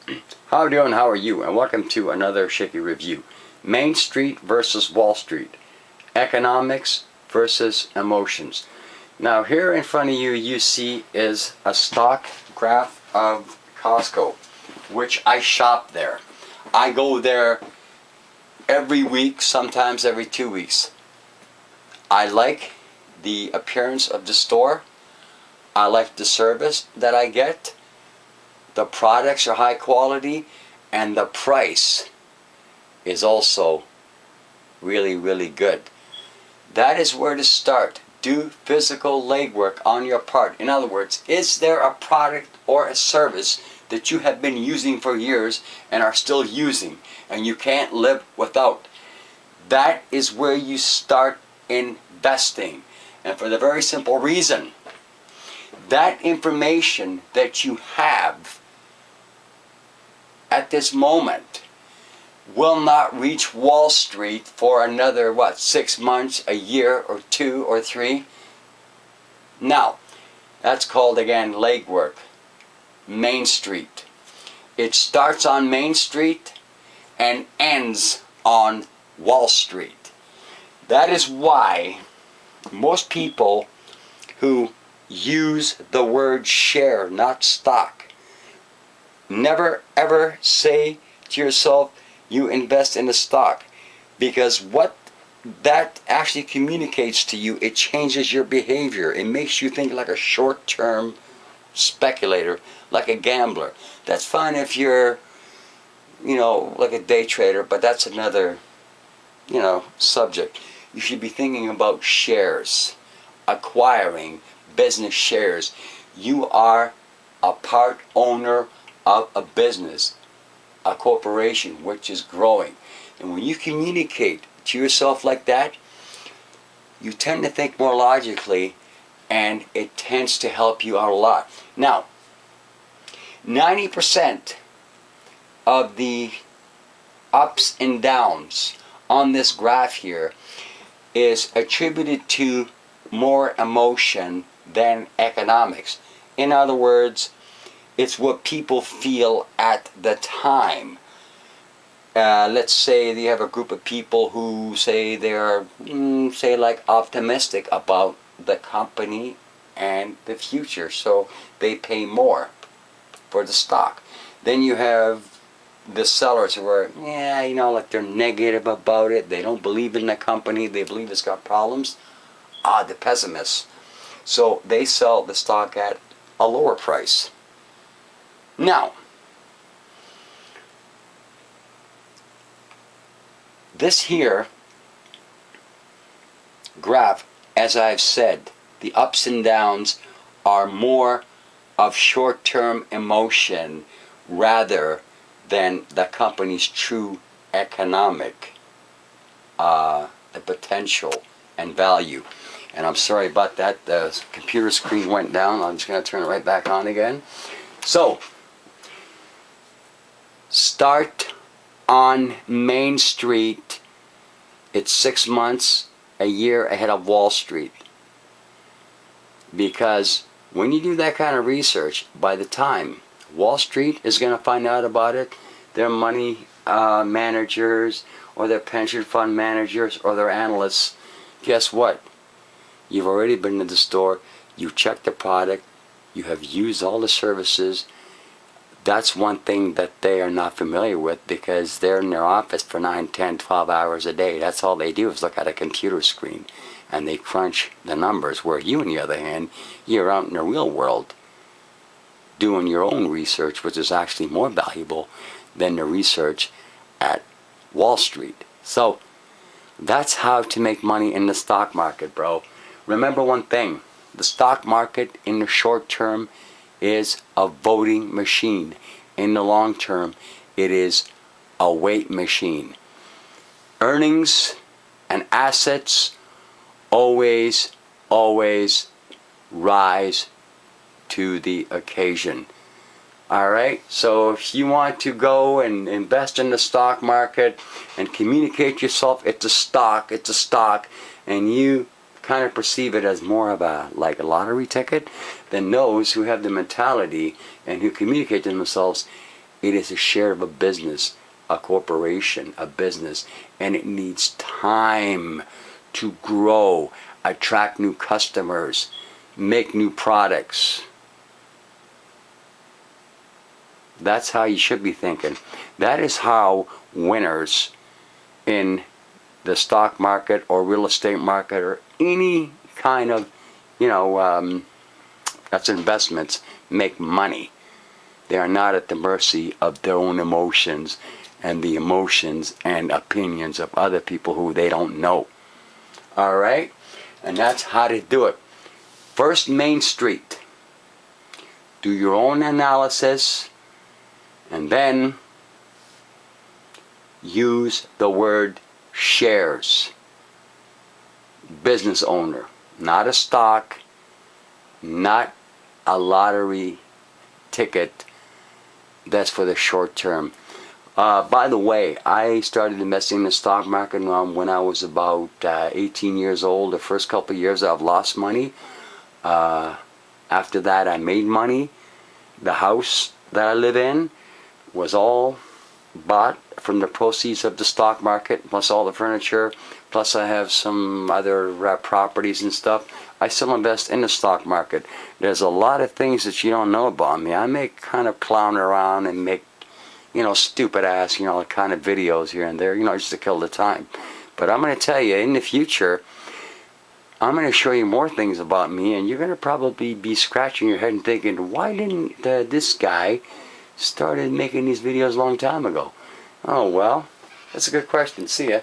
How are you doing? How are you? And welcome to another Shaky Review. Main Street versus Wall Street. Economics versus emotions. Now here in front of you, you see is a stock graph of COSTCO, which I shop there. I go there every week, sometimes every 2 weeks. I like the appearance of the store. I like the service that I get. The products are high quality, and the price is also really good. That is where to start. Do physical legwork on your part. In other words, is there a product or a service that you have been using for years and are still using and you can't live without? That is where you start investing. And for the very simple reason, that information that you have at this moment will not reach Wall Street for another, 6 months, a year, or 2 or 3. Now, that's called, again, legwork. Main Street. It starts on Main Street and ends on Wall Street. That is why most people who use the word share, not stock, never ever say to yourself you invest in a stock, because what that actually communicates to you, it changes your behavior. It makes you think like a short-term speculator, like a gambler. That's fine if you're, like a day trader, but that's another, subject. You should be thinking about shares, acquiring business shares. You are a part owner of a business, a corporation which is growing. And when you communicate to yourself like that, you tend to think more logically, and it tends to help you out a lot. Now, 90% of the ups and downs on this graph here is attributed to more emotion than economics. In other words, it's what people feel at the time. Let's say you have a group of people who say they're, optimistic about the company and the future, so they pay more for the stock. Then you have the sellers who are, they're negative about it. They don't believe in the company. They believe it's got problems. The pessimists. So they sell the stock at a lower price. Now, this here graph, as I've said, the ups and downs are more of short-term emotion rather than the company's true economic the potential and value. And I'm sorry about that, the computer screen went down. I'm just going to turn it right back on again. So, start on Main Street. It's 6 months, a year ahead of Wall Street. Because when you do that kind of research, by the time Wall Street is going to find out about it, their money managers or their pension fund managers or their analysts, guess what? You've already been to the store, you checked the product, you have used all the services. That's one thing that they are not familiar with, because they're in their office for 9, 10, 12 hours a day. That's all they do is look at a computer screen and they crunch the numbers, where you, on the other hand, you're out in the real world doing your own research, which is actually more valuable than the research at Wall Street. So that's how to make money in the stock market, bro. Remember one thing, the stock market in the short term is a voting machine. In the long term, it is a weight machine. Earnings and assets always rise to the occasion. Alright, so if you want to go and invest in the stock market and communicate yourself, it's a stock, and you kind of perceive it as more of a lottery ticket, than those who have the mentality and who communicate to themselves, It is a share of a business, a corporation, a business, and it needs time to grow, attract new customers, make new products. That's how you should be thinking. That is how winners in the stock market or real estate market or any kind of, that's investments, make money. They are not at the mercy of their own emotions and the emotions and opinions of other people who they don't know. Alright? And that's how to do it. First, Main Street. Do your own analysis, and then use the word shares. Business owner. Not a stock, not a lottery ticket. That's for the short term. By the way, I started investing in the stock market when I was about 18 years old. The first couple of years I've lost money. After that I made money. The house that I live in was all bought from the proceeds of the stock market, plus all the furniture, plus I have some other properties and stuff. I still invest in the stock market. There's a lot of things that you don't know about me. I make kind of clown around and make, stupid ass, kind of videos here and there, just to kill the time. But I'm going to tell you, in the future, I'm going to show you more things about me, and you're going to probably be scratching your head and thinking, why didn't this guy started making these videos a long time ago? Oh, well, that's a good question. See ya.